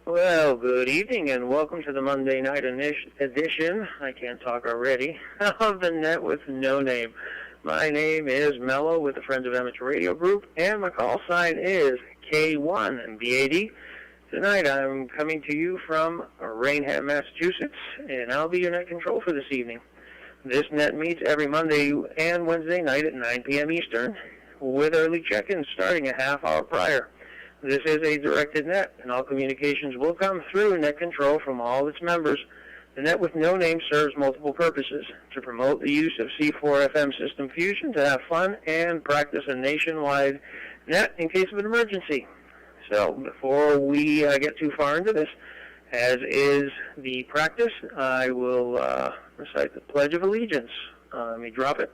Well, good evening and welcome to the Monday night edition, I can't talk already, of the Net with No Name. My name is Mello with the Friends of Amateur Radio Group, and my call sign is K1 and BAD. Tonight I'm coming to you from Rainham, Massachusetts, and I'll be your net control for this evening. This net meets every Monday and Wednesday night at 9 p.m. Eastern, with early check-ins starting a half hour prior. This is a directed net, and all communications will come through net control from all its members. The Net with No Name serves multiple purposes: to promote the use of C4 FM system fusion, to have fun, and practice a nationwide net in case of an emergency. So before we get too far into this, as is the practice, I will recite the Pledge of Allegiance. Let me drop it.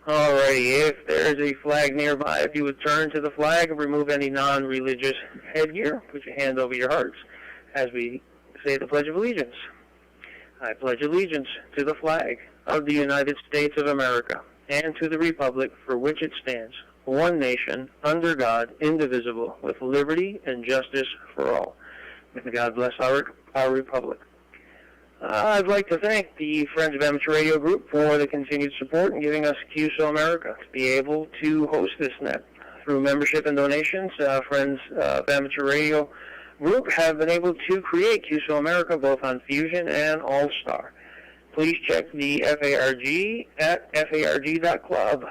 Alrighty, if there is a flag nearby, if you would turn to the flag and remove any non-religious headgear, put your hand over your hearts as we say the Pledge of Allegiance. I pledge allegiance to the flag of the United States of America and to the republic for which it stands, one nation, under God, indivisible, with liberty and justice for all. May God bless our republic. I'd like to thank the Friends of Amateur Radio Group for the continued support and giving us QSO America to be able to host this net. Through membership and donations, Friends of Amateur Radio Group have been able to create QSO America both on Fusion and All-Star. Please check the FARG at farg.club.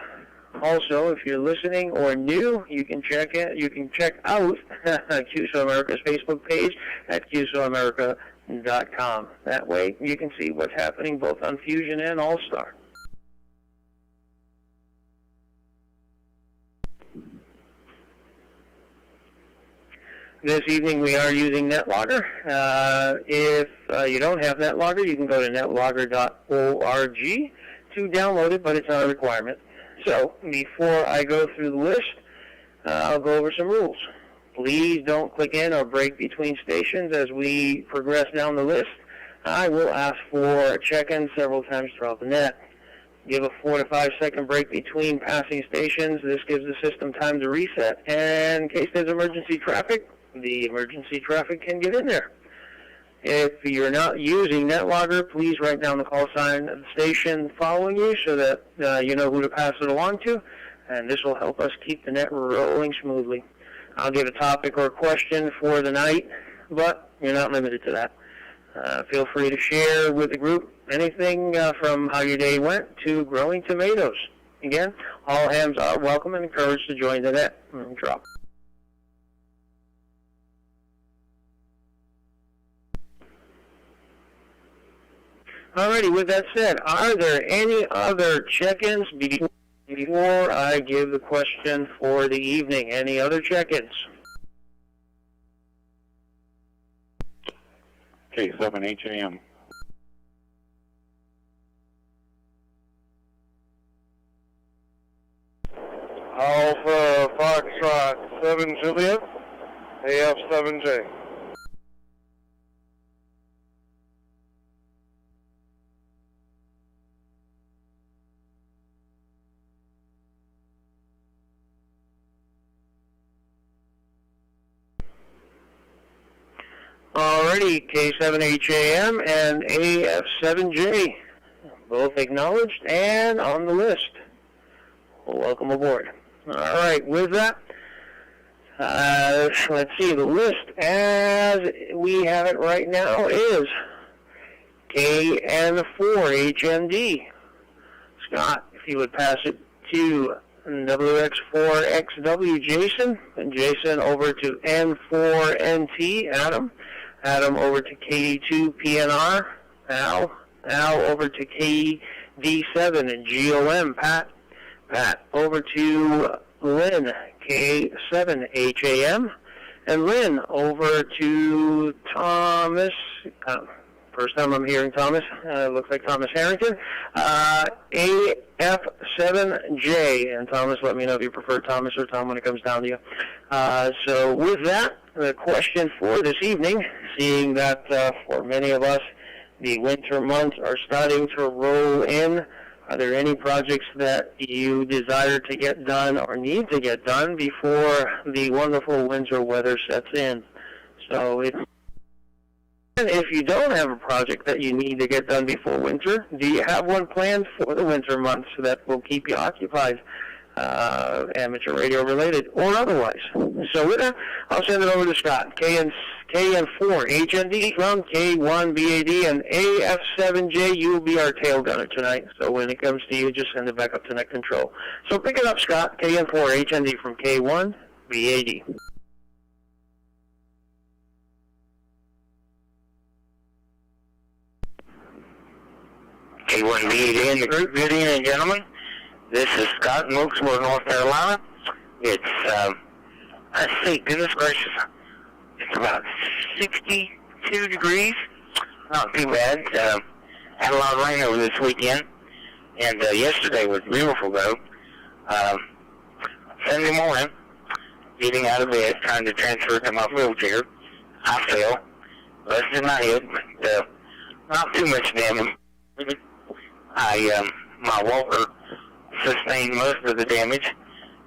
Also, if you're listening or new, you can check out QSO America's Facebook page at QSOamerica.com. That way you can see what's happening both on Fusion and All-Star. This evening we are using NetLogger. If you don't have NetLogger, you can go to netlogger.org to download it, but it's not a requirement. So before I go through the list, I'll go over some rules. Please don't click in or break between stations as we progress down the list. I will ask for a check-in several times throughout the net. Give a 4 to 5 second break between passing stations. This gives the system time to reset. And in case there's emergency traffic, the emergency traffic can get in there. If you're not using NetLogger, please write down the call sign of the station following you so that you know who to pass it along to, and this will help us keep the net rolling smoothly. I'll give a topic or a question for the night, but you're not limited to that. Feel free to share with the group anything from how your day went to growing tomatoes. Again, all hands are welcome and encouraged to join the net. Drop. Alrighty, with that said, are there any other check-ins before I give the question for the evening? Any other check-ins? K7 HAM. Alpha Foxtrot 7 Juliet, AF7J. Alrighty, K7HAM and AF7J, both acknowledged and on the list. Welcome aboard. Alright, with that, let's see, the list as we have it right now is KN4HMD. Scott, if you would pass it to WX4XW Jason, and Jason over to N4NT Adam, Adam over to KD2PNR, Al over to KD7 and GOM Pat, Pat over to Lynn, K7HAM, and Lynn over to Thomas, first time I'm hearing Thomas, looks like Thomas Harrington, AF7J, and Thomas, let me know if you prefer Thomas or Tom when it comes down to you. So with that, the question for this evening, seeing that for many of us, the winter months are starting to roll in Are there any projects that you desire to get done or need to get done before the wonderful winter weather sets in? So if you don't have a project that you need to get done before winter, do you have one planned for the winter months that will keep you occupied, amateur radio related or otherwise? So with that, I'll send it over to Scott. KN4 HND from K1BAD and AF7J. You will be our tail gunner tonight. So when it comes to you, just send it back up to net control. So pick it up, Scott. KN4 HND from K1BAD. K1BAD in the group. Good evening, gentlemen. This is Scott in Wilkesboro, North Carolina. It's, let's see, goodness gracious, it's about 62 degrees. Not too bad. Had a lot of rain over this weekend, and yesterday was beautiful, though. Sunday morning, getting out of bed, trying to transfer to my wheelchair, I fell, busted my head, but not too much damage. My walker sustained most of the damage,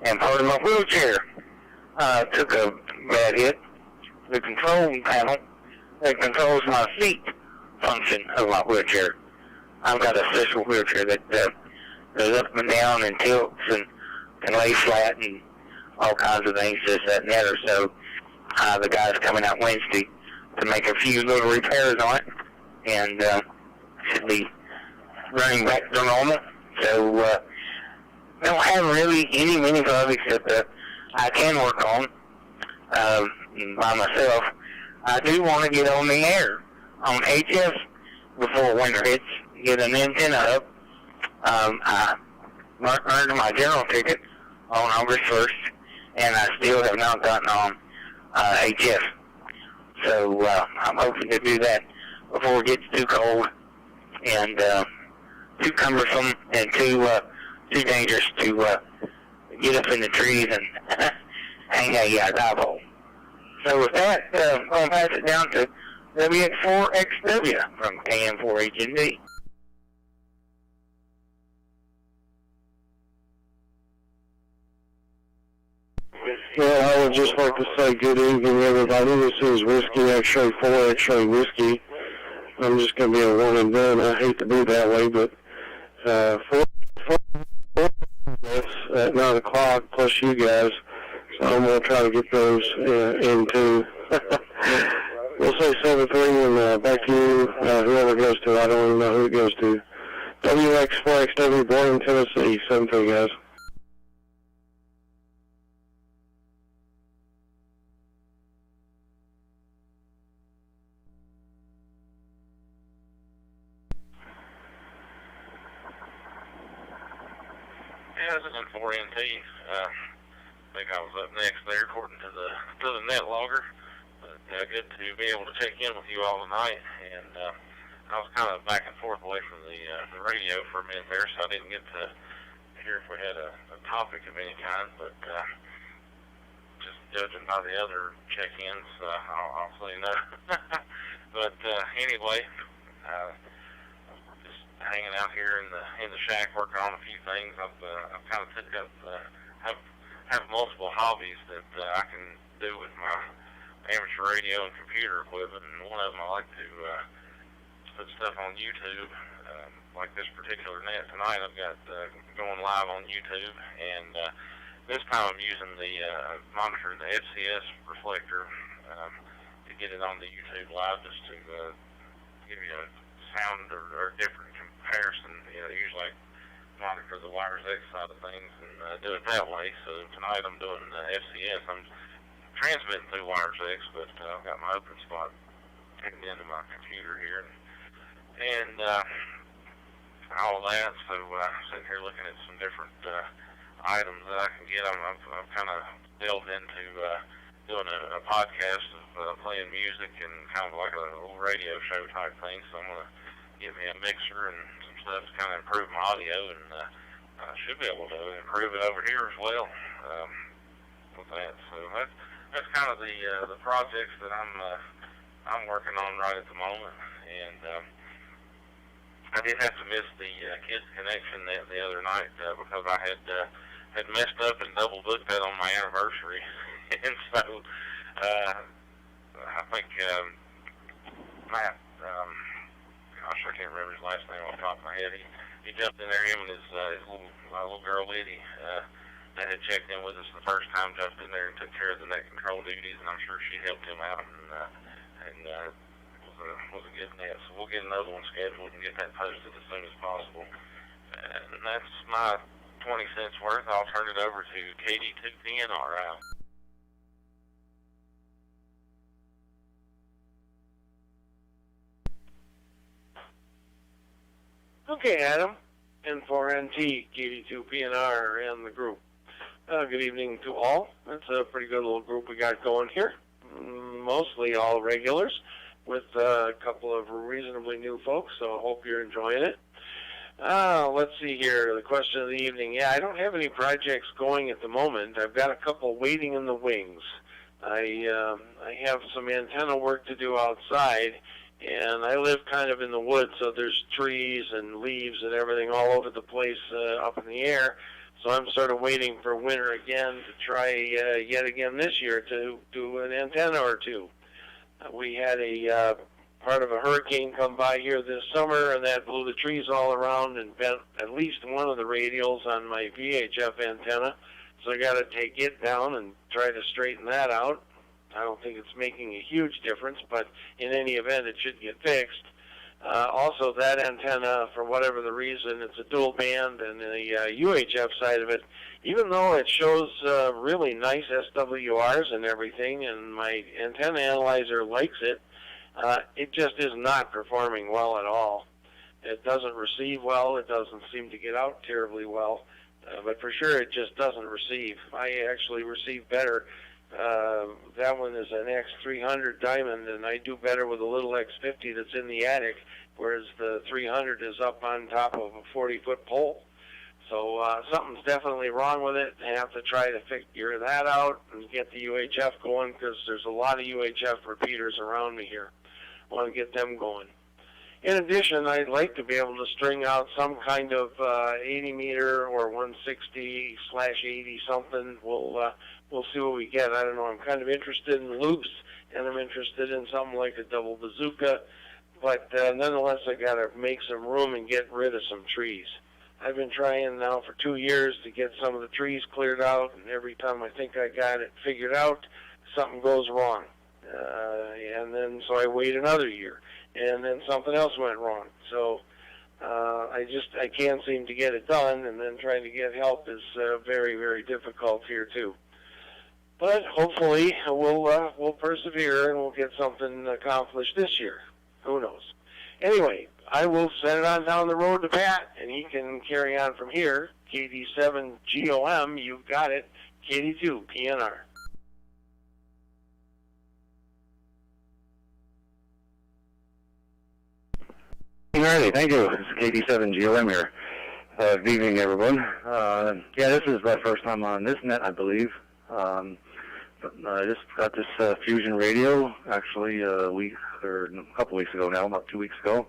and part of my wheelchair took a bad hit. The control panel that controls my seat function of my wheelchair. I've got a special wheelchair that goes up and down and tilts and can lay flat and all kinds of things, this, that, and the other. So the guy's coming out Wednesday to make a few little repairs on it, and should be running back to normal. So don't have really any mini projects that I can work on by myself. I do want to get on the air on HF before winter hits, get an antenna up. I earned my general ticket on August 1st, and I still have not gotten on HF. So I'm hoping to do that before it gets too cold and too cumbersome and too dangerous to get up in the trees and hang a dipole. So with that, I'm going to pass it down to WX4XW from KM4HND. Well, I would just like to say good evening, everybody. This is Whiskey X-Ray 4 X-Ray Whiskey. I'm just going to be a one and done. I hate to be that way, but 4 at 9 o'clock plus you guys, so I'm going to try to get those into. We'll say 7-3 and back to you, whoever it goes to. I don't even know who it goes to. WX4XW, born in Tennessee. 7-3, guys. Yeah, this is 4NT. I think I was up next there according to the net logger. But good to be able to check in with you all tonight. And I was kind of back and forth away from the radio for a minute there, so I didn't get to hear if we had a topic of any kind. But just judging by the other check-ins, I'll say no. But anyway, hanging out here in the shack working on a few things. I've kind of took up have multiple hobbies that I can do with my amateur radio and computer equipment, and one of them I like to put stuff on YouTube, like this particular net tonight. I've got going live on YouTube, and this time I'm using the monitor, the FCS reflector, to get it on the YouTube live, just to give you a sound or different comparison. Usually I monitor the Wires X side of things and do it that way. So tonight I'm doing FCS. I'm transmitting through Wires X, but I've got my open spot taken into my computer here, and all of that. So sitting here looking at some different items that I can get. I've kind of delved into doing a podcast of playing music and kind of like a little radio show type thing. So I'm going to get me a mixer and some stuff to kind of improve my audio, and I should be able to improve it over here as well with that. So that's kind of the projects that I'm working on right at the moment, and I did have to miss the kids connection the other night because I had messed up and double booked that on my anniversary, and so I think Matt, gosh, I can't remember his last name off the top of my head. He jumped in there. Him and his little girl Liddy that had checked in with us the first time, jumped in there and took care of the net control duties, and I'm sure she helped him out and was a good net. So we'll get another one scheduled and get that posted as soon as possible. And that's my 20 cents worth. I'll turn it over to KD2PNR out. Okay, Adam, N4NT, KD2PNR, and the group. Good evening to all. It's a pretty good little group we got going here. Mostly all regulars, with a couple of reasonably new folks, so I hope you're enjoying it. Let's see here, the question of the evening. Yeah, I don't have any projects going at the moment. I've got a couple waiting in the wings. I have some antenna work to do outside, and I live kind of in the woods, so there's trees and leaves and everything all over the place up in the air. So I'm sort of waiting for winter again to try yet again this year to do an antenna or two. We had a part of a hurricane come by here this summer, and that blew the trees all around and bent at least one of the radials on my VHF antenna. So I got to take it down and try to straighten that out. I don't think it's making a huge difference, but in any event, it should get fixed. Also, that antenna, for whatever the reason, it's a dual band, and the UHF side of it, even though it shows really nice SWRs and everything, and my antenna analyzer likes it, it just is not performing well at all. It doesn't receive well. It doesn't seem to get out terribly well. But for sure, it just doesn't receive. I actually receive better. That one is an X300 diamond, and I do better with a little X50 that's in the attic, whereas the 300 is up on top of a 40-foot pole. So something's definitely wrong with it. I have to try to figure that out and get the UHF going, because there's a lot of UHF repeaters around me here. I want to get them going. In addition, I'd like to be able to string out some kind of 80-meter or 160/80 something. We'll see what we get. I don't know. I'm kind of interested in loops, and I'm interested in something like a double bazooka. But nonetheless, I got to make some room and get rid of some trees. I've been trying now for 2 years to get some of the trees cleared out, and every time I think I got it figured out, something goes wrong. And then so I wait another year, and then something else went wrong. So I can't seem to get it done, and then trying to get help is very, very difficult here too. But hopefully we'll persevere and we'll get something accomplished this year. Who knows? Anyway, I will send it on down the road to Pat, and he can carry on from here. KD7GOM, you've got it. KD2PNR. Alrighty, thank you. This is KD7GOM here. Good evening, everyone. Yeah, this is my first time on this net, I believe. I just got this Fusion radio, actually, a couple weeks ago now, about 2 weeks ago.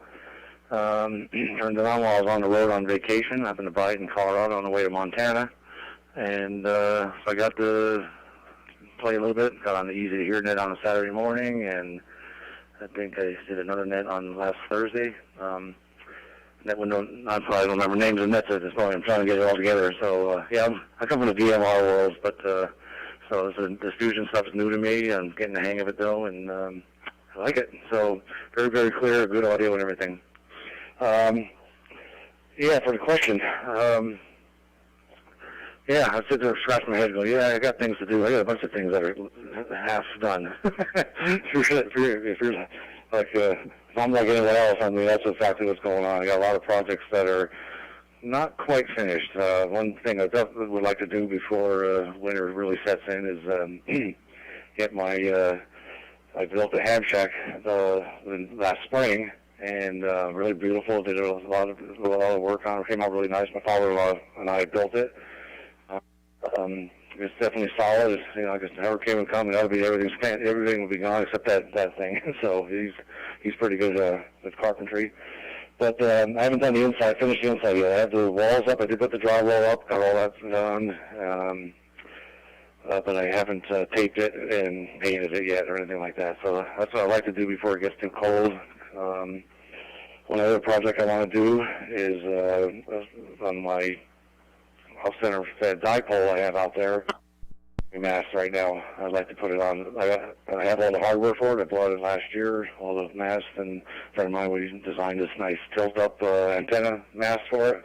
Turned it on while I was on the road on vacation up in the Brighton, Colorado, on the way to Montana. And so I got to play a little bit, got on the Easy to Hear net on a Saturday morning, and I think I did another net on last Thursday. That one I probably don't remember names of nets at this point. I'm trying to get it all together. So, yeah, I come from the VMR world, but so this Fusion stuff is new to me. I'm getting the hang of it, though, and I like it. So very, very clear, good audio and everything. Yeah, for the question. Yeah, I sit there, scratch my head, and go, yeah, I got things to do. I got a bunch of things that are half done. if you're like, if I'm like anyone else, I mean, that's exactly what's going on. I got a lot of projects that are not quite finished. One thing I definitely would like to do before winter really sets in is get my, I built a ham shack last spring, and really beautiful. Did a lot of work on it. Came out really nice. My father-in-law and I built it. It's definitely solid. You know, I guess the hurricane would come and everything would be gone except that thing. So he's pretty good at carpentry. But I haven't done the inside, finished the inside yet. I have the walls up. I did put the drywall up, got all that done. But I haven't taped it and painted it yet or anything like that. So that's what I like to do before it gets too cold. One other project I want to do is on my off-center fed dipole I have out there. Mast right now. I'd like to put it on. I have all the hardware for it. I bought it last year, all the mast, and a friend of mine, we designed this nice tilt-up antenna mast for it.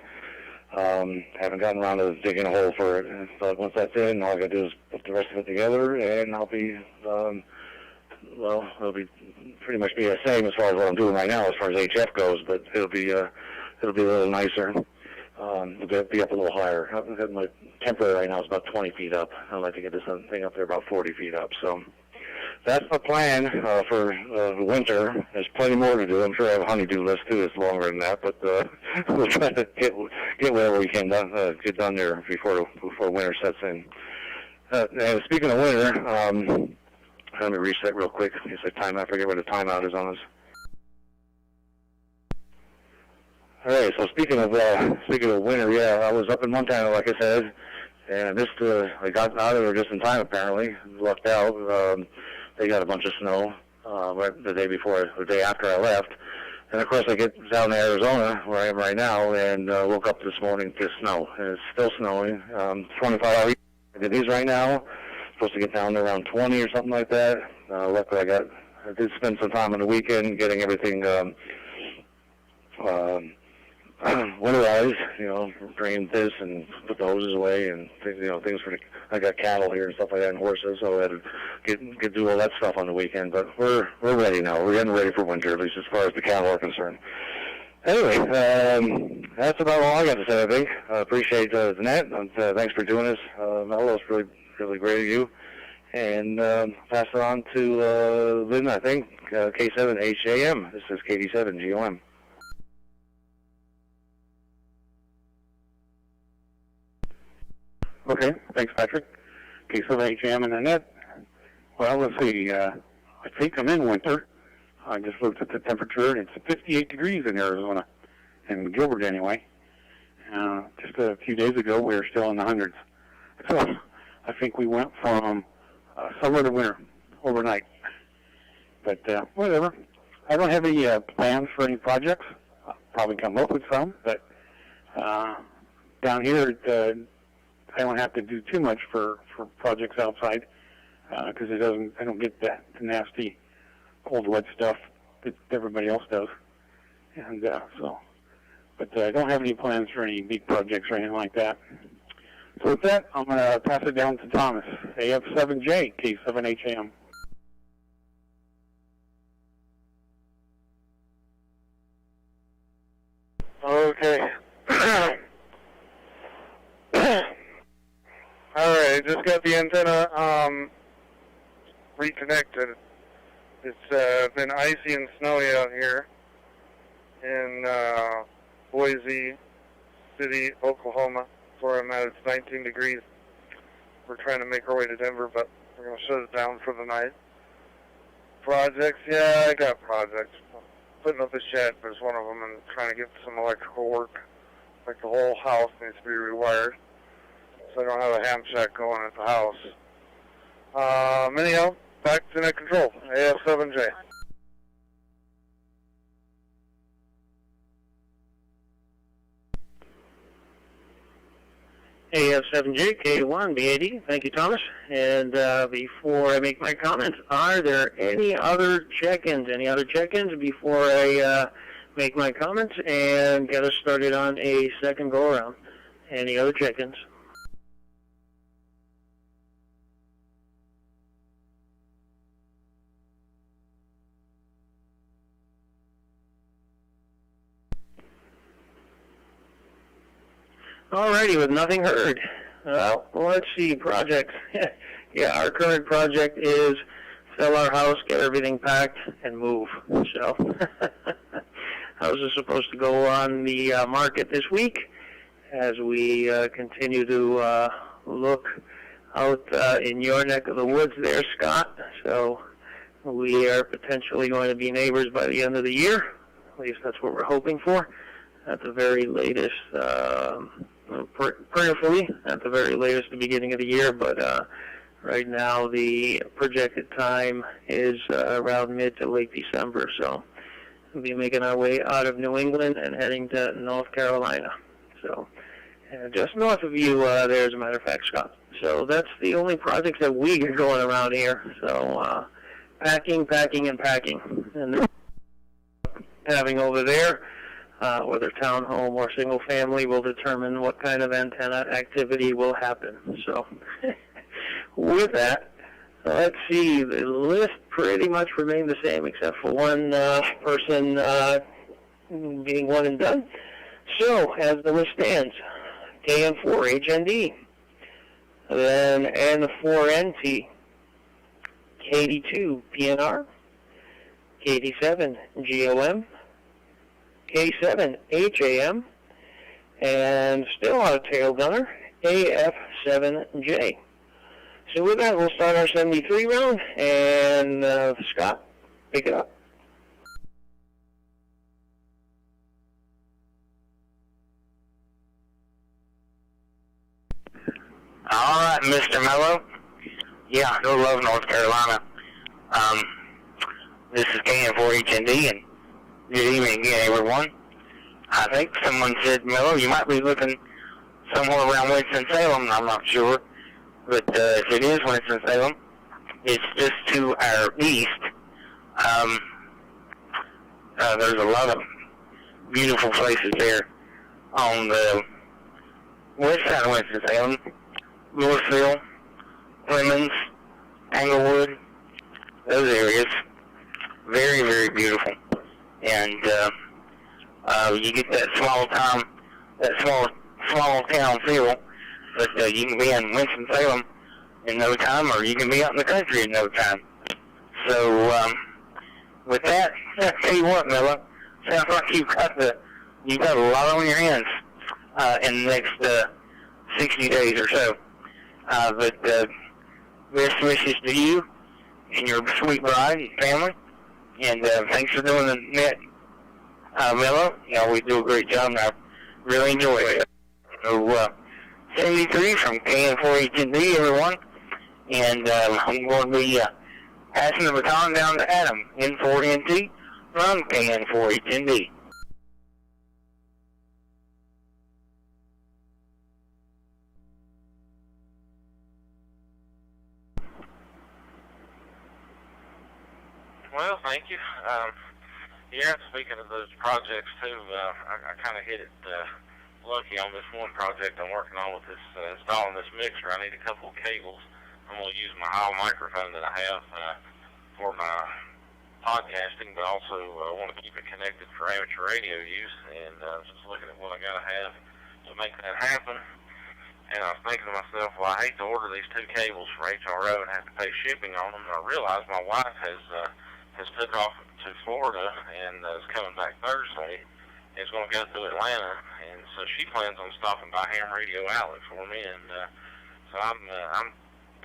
Haven't gotten around to digging a hole for it. But once that's in, all I got to do is put the rest of it together, and I'll be, it'll be pretty much be the same as far as what I'm doing right now, as far as HF goes. But it'll be a little nicer. It'll be up a little higher. My temporary right now is about 20 feet up. I'd like to get this thing up there about 40 feet up. So that's the plan for the winter. There's plenty more to do. I'm sure I have a honey-do list too. It's longer than that, but we'll try to get whatever we can get done there before winter sets in. And speaking of winter, let me reset real quick. It's a timeout. I forget where the timeout is on us. All right. So speaking of winter, yeah, I was up in Montana, like I said, and I got out of there just in time. Apparently, lucked out. They got a bunch of snow the day after I left, and of course I get down to Arizona, where I am right now, and woke up this morning to snow, and it's still snowing. 25 hours. I did these right now. Supposed to get down to around 20 or something like that. Luckily, I did spend some time on the weekend getting everything winterized, drained this and put the hoses away and things for I got cattle here and stuff like that and horses, so I had to get do all that stuff on the weekend. But we're ready now. We're getting ready for winter, at least as far as the cattle are concerned. Anyway, that's about all I got to say, I think. I appreciate Jeanette. Thanks for doing this. Mello, it's really, really great of you. And pass it on to Lynn, I think, K7HAM. This is KD7GOM. Okay, thanks, Patrick. K7HAM and Annette. Well, let's see. I think I'm in winter. I just looked at the temperature, and it's 58 degrees in Arizona, in Gilbert anyway. Just a few days ago, we were still in the hundreds. So I think we went from summer to winter overnight. But whatever. I don't have any plans for any projects. I'll probably come up with some, but down here, I don't have to do too much for projects outside because I don't get the nasty cold wet stuff that everybody else does, and but I don't have any plans for any big projects or anything like that. So with that, I'm going to pass it down to Thomas, AF7J, K7HAM. Okay. Alright, just got the antenna reconnected. It's been icy and snowy out here in Boise City, Oklahoma, where I'm at. It's 19 degrees. We're trying to make our way to Denver, but we're going to shut it down for the night. Projects? Yeah, I got projects. Putting up a shed is one of them, and trying to get some electrical work. Like the whole house needs to be rewired, so I don't have a ham shack going at the house. Anyhow, back to net control, AF7J. AF7J, K1, BAD. Thank you, Thomas. And before I make my comments, are there any other check-ins? Before I make my comments and get us started on a second go-around? Any other check-ins? Alrighty, with nothing heard. Well, let's see, projects. Yeah, our current project is sell our house, get everything packed, and move. So, house is supposed to go on the market this week as we continue to look out in your neck of the woods there, Scott. So, we are potentially going to be neighbors by the end of the year. At least that's what we're hoping for. At the very latest, prayerfully, at the very latest, the beginning of the year. But right now, the projected time is around mid to late December. So we'll be making our way out of New England and heading to North Carolina. So just north of you there, as a matter of fact, Scott. So that's the only projects that we get going around here. So packing, and packing. And having over there, whether townhome or single family, will determine what kind of antenna activity will happen. So with that, let's see, the list pretty much remained the same except for one person being one and done. So as the list stands, KN4 HND, then N4NT, KD2 PNR, KD7 GOM, K7 HAM, and still on a tail gunner, AF7J. So with that, we'll start our 73 round, and Scott, pick it up. All right, Mr. Mello. Yeah, I love North Carolina. This is KN4HND, and good evening again, everyone. I think someone said, Mello, you might be looking somewhere around Winston-Salem. I'm not sure. But if it is Winston-Salem, it's just to our east. There's a lot of beautiful places there on the west side of Winston-Salem. Louisville, Clemens, Englewood, those areas. Very, very beautiful. And you get that small town feel. But you can be in Winston-Salem in no time, or you can be out in the country in no time. So with that, I'll tell you what, Miller, sounds like you've got a lot on your hands in the next 60 days or so. But best wishes to you and your sweet bride and family. And thanks for doing the net, Miller. You always do a great job, and I really enjoy it. So 73 from KN4HND, everyone. And I'm going to be passing the baton down to Adam, N4NT, from KN4HND. Well, thank you. Yeah, speaking of those projects, too, I kind of hit it lucky on this one project I'm working on with this installing this mixer. I need a couple of cables. I'm going to use my Heil microphone that I have for my podcasting, but also want to keep it connected for amateur radio use, and just looking at what I got to have to make that happen. And I was thinking to myself, well, I hate to order these two cables for HRO and have to pay shipping on them. And I realized my wife has took off to Florida and is coming back Thursday. Is going to go to Atlanta, and so she plans on stopping by Ham Radio Outlet for me. And so I'm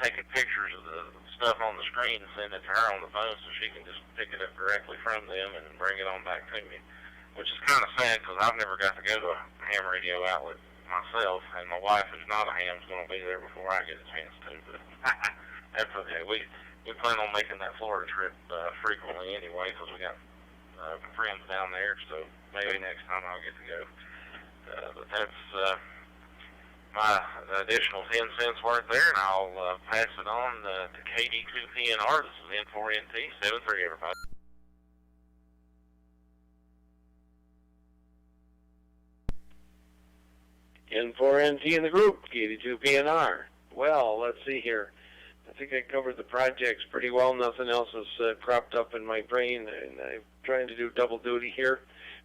taking pictures of the stuff on the screen and sending it to her on the phone so she can just pick it up directly from them and bring it on back to me. Which is kind of sad because I've never got to go to a Ham Radio Outlet myself, and my wife is not a ham, is going to be there before I get a chance to. But that's okay. We plan on making that Florida trip frequently anyway because we got friends down there, so maybe next time I'll get to go. But that's my additional 10 cents worth there, and I'll pass it on to KD2PNR. This is N4NT 73, everybody. N4NT in the group, KD2PNR. Well, let's see here. I think I covered the projects pretty well. Nothing else has cropped up in my brain, and I'm trying to do double duty here.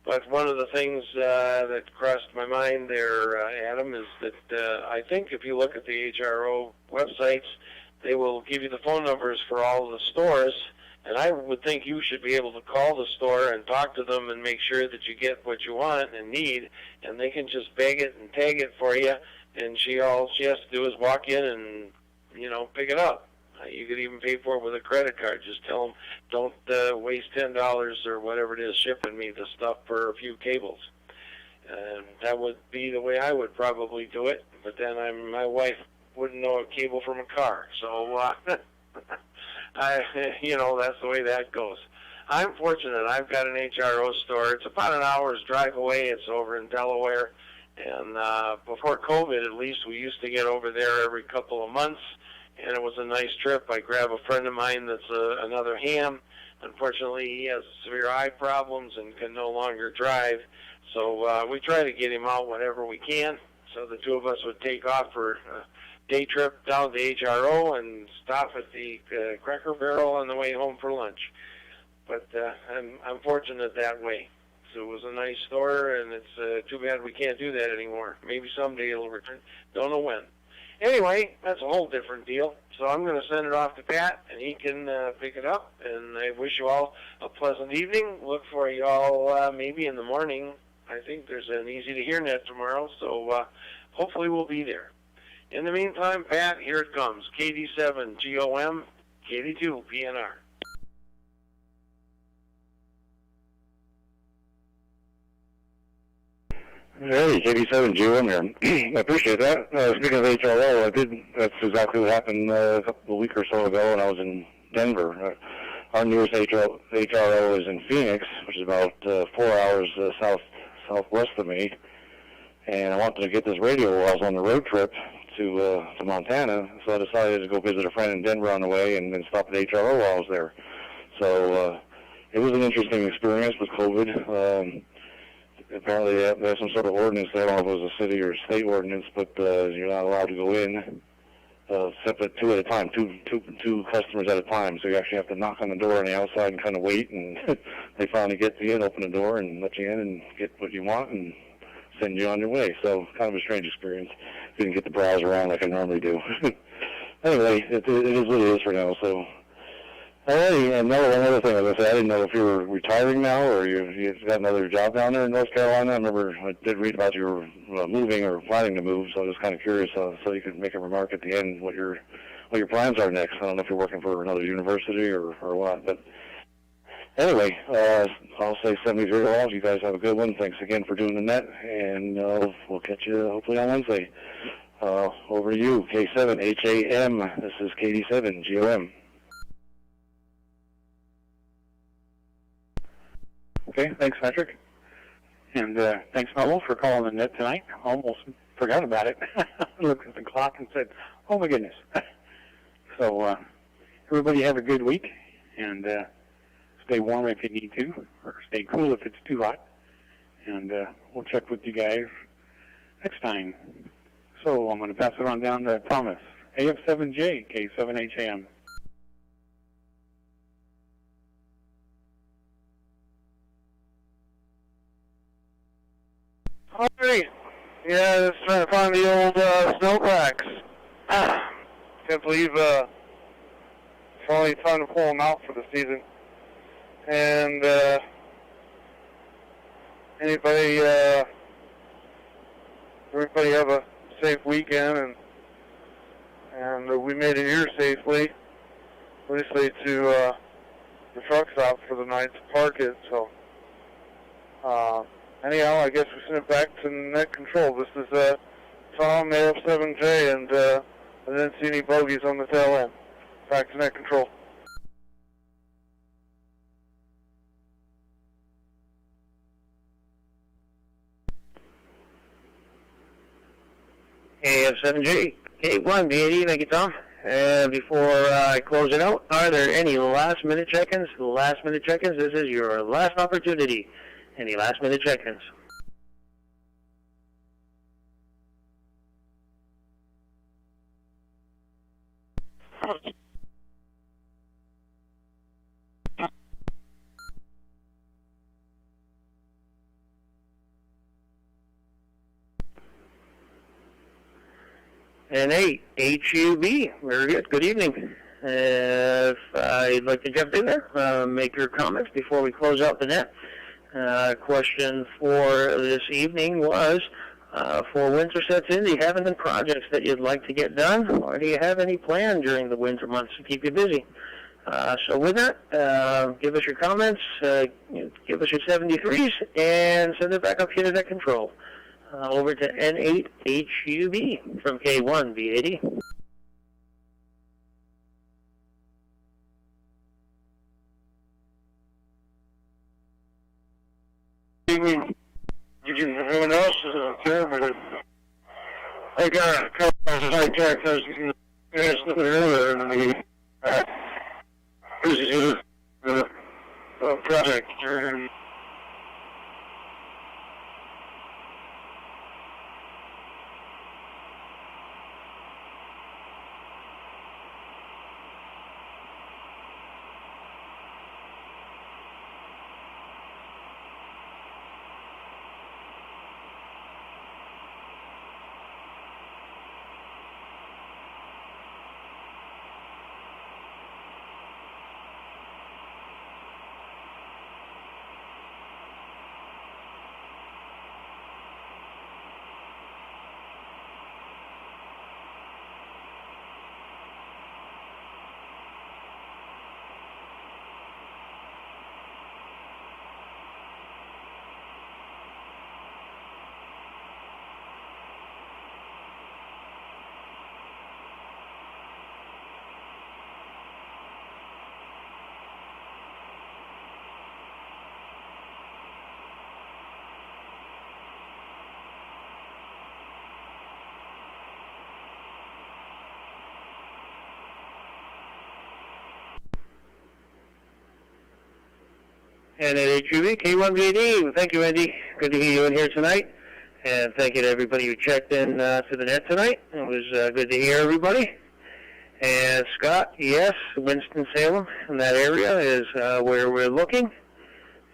But one of the things that crossed my mind there, Adam, is that I think if you look at the HRO websites, they will give you the phone numbers for all of the stores, and I would think you should be able to call the store and talk to them and make sure that you get what you want and need, and they can just bag it and tag it for you, and all she has to do is walk in and, pick it up. You could even pay for it with a credit card. Just tell them, don't waste $10 or whatever it is shipping me the stuff for a few cables. And that would be the way I would probably do it. But then my wife wouldn't know a cable from a car. So, that's the way that goes. I'm fortunate. I've got an HRO store. It's about an hour's drive away. It's over in Delaware. And before COVID, at least, we used to get over there every couple of months. And it was a nice trip. I grab a friend of mine that's another ham. Unfortunately, he has severe eye problems and can no longer drive. So we try to get him out whenever we can. So the two of us would take off for a day trip down to HRO and stop at the Cracker Barrel on the way home for lunch. But I'm fortunate that way. So it was a nice store, and it's too bad we can't do that anymore. Maybe someday it'll return. Don't know when. Anyway, that's a whole different deal. So I'm going to send it off to Pat, and he can pick it up. And I wish you all a pleasant evening. Look for you all maybe in the morning. I think there's an Easy to Hear net tomorrow, so hopefully we'll be there. In the meantime, Pat, here it comes. KD7 GOM, KD2 PNR. Hey, KD7 GOM here. I appreciate that. Speaking of HRO, that's exactly what happened a week or so ago when I was in Denver. Our nearest HRO is in Phoenix, which is about 4 hours southwest of me. And I wanted to get this radio while I was on the road trip to Montana, so I decided to go visit a friend in Denver on the way and then stop at HRO while I was there. So it was an interesting experience with COVID. Apparently they have some sort of ordinance there. I don't know if it was a city or state ordinance, but you're not allowed to go in except at two at a time, two customers at a time. So you actually have to knock on the door on the outside and kind of wait, and they finally get to you and open the door and let you in and get what you want and send you on your way. So kind of a strange experience. Didn't get to browse around like I normally do. Anyway, it is what it is for now. So, alrighty, and another thing I was going to say, I didn't know if you were retiring now or you got another job down there in North Carolina. I remember I did read about you were moving or planning to move, so I was kind of curious. So you could make a remark at the end what your plans are next. I don't know if you're working for another university or what, but anyway, I'll say 73 all. You guys have a good one. Thanks again for doing the net, and we'll catch you hopefully on Wednesday. Over to you, K7 HAM. This is KD7 GOM. Okay, thanks, Patrick. And thanks, Mello, for calling the net tonight. Almost forgot about it. I looked at the clock and said, oh, my goodness. So everybody have a good week, and stay warm if you need to, or stay cool if it's too hot. And we'll check with you guys next time. So I'm going to pass it on down to Thomas, AF7J, K7HAM. Alrighty. Yeah, just trying to find the old snowpacks. Can't believe it's finally time to pull them out for the season. And everybody have a safe weekend, and we made it here safely, obviously to the truck stop for the night to park it. So anyhow, I guess we send it back to net control. This is Tom, AF7J, and I didn't see any bogeys on the tail end. Back to net control. AF7J, K1, BAD, thank you, Tom. Before I close it out, are there any last-minute check-ins? Last-minute check-ins, this is your last opportunity. Any last-minute check-ins? And hey, HUB, very good. Good evening. If I'd like to jump in there, make your comments before we close out the net. Question for this evening was, Before winter sets in, do you have any projects that you'd like to get done, or do you have any plan during the winter months to keep you busy? So with that, give us your comments, give us your 73s, and send it back up here to net control. Over to N8HUB from K1B80. Everyone else is okay, but I got a couple of high tech. I was looking earlier in the project. And at HUB, K1BD, thank you, Andy. Good to hear you in here tonight. And thank you to everybody who checked in to the net tonight. It was good to hear everybody. And Scott, yes, Winston-Salem in that area is where we're looking.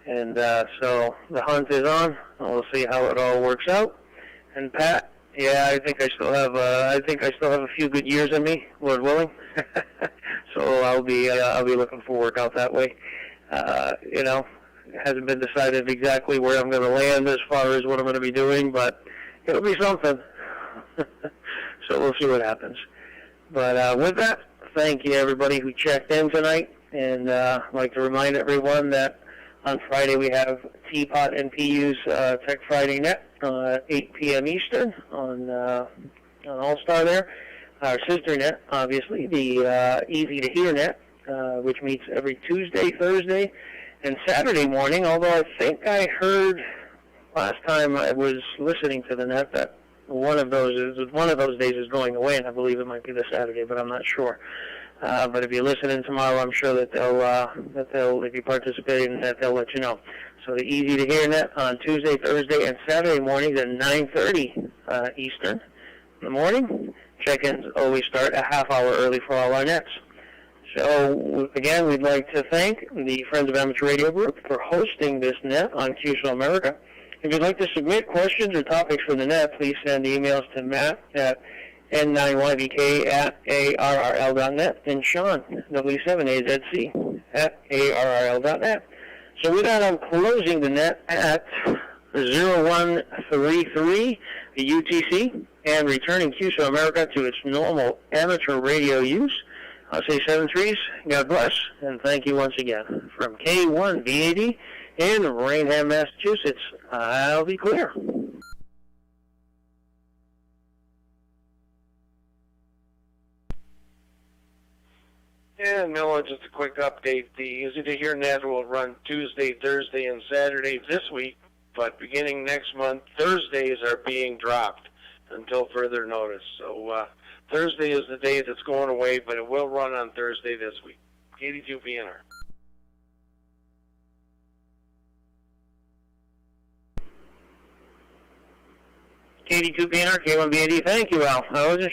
And so the hunt is on. We'll see how it all works out. And Pat, yeah, I think I still have a few good years in me, Lord willing. So I'll be looking for work out that way. You know, it hasn't been decided exactly where I'm going to land as far as what I'm going to be doing, but it'll be something. So we'll see what happens. But with that, thank you everybody who checked in tonight, and I'd like to remind everyone that on Friday we have Teapot and PU's Tech Friday Net at 8 p.m. Eastern on All-Star there. Our sister net, obviously, the Easy to Hear net, which meets every Tuesday, Thursday, and Saturday morning, although I think I heard last time I was listening to the net that one of those days is going away, and I believe it might be the Saturday, but I'm not sure. But if you're listening tomorrow, I'm sure that they'll if you participate in that, they'll let you know. So the Easy to Hear net on Tuesday, Thursday, and Saturday mornings at 9:30 Eastern in the morning. Check-ins always start a half hour early for all our nets. So, again, we'd like to thank the Friends of Amateur Radio Group for hosting this net on QSO America. If you'd like to submit questions or topics for the net, please send emails to Matt at n9ybk@arrl.net and Sean, W7AZC, @arrl.net. So with that, I'm closing the net at 0133 UTC and returning QSO America to its normal amateur radio use. I'll say 7-3s, God bless, and thank you once again. From K1B80 in Rainham, Massachusetts, I'll be clear. And Miller, just a quick update. The Easy to Hear net will run Tuesday, Thursday, and Saturday this week, but beginning next month, Thursdays are being dropped until further notice. So Thursday is the day that's going away, but it will run on Thursday this week. 82 PNR. K82 PNR, K1B80, thank you, Al. I wasn't sure.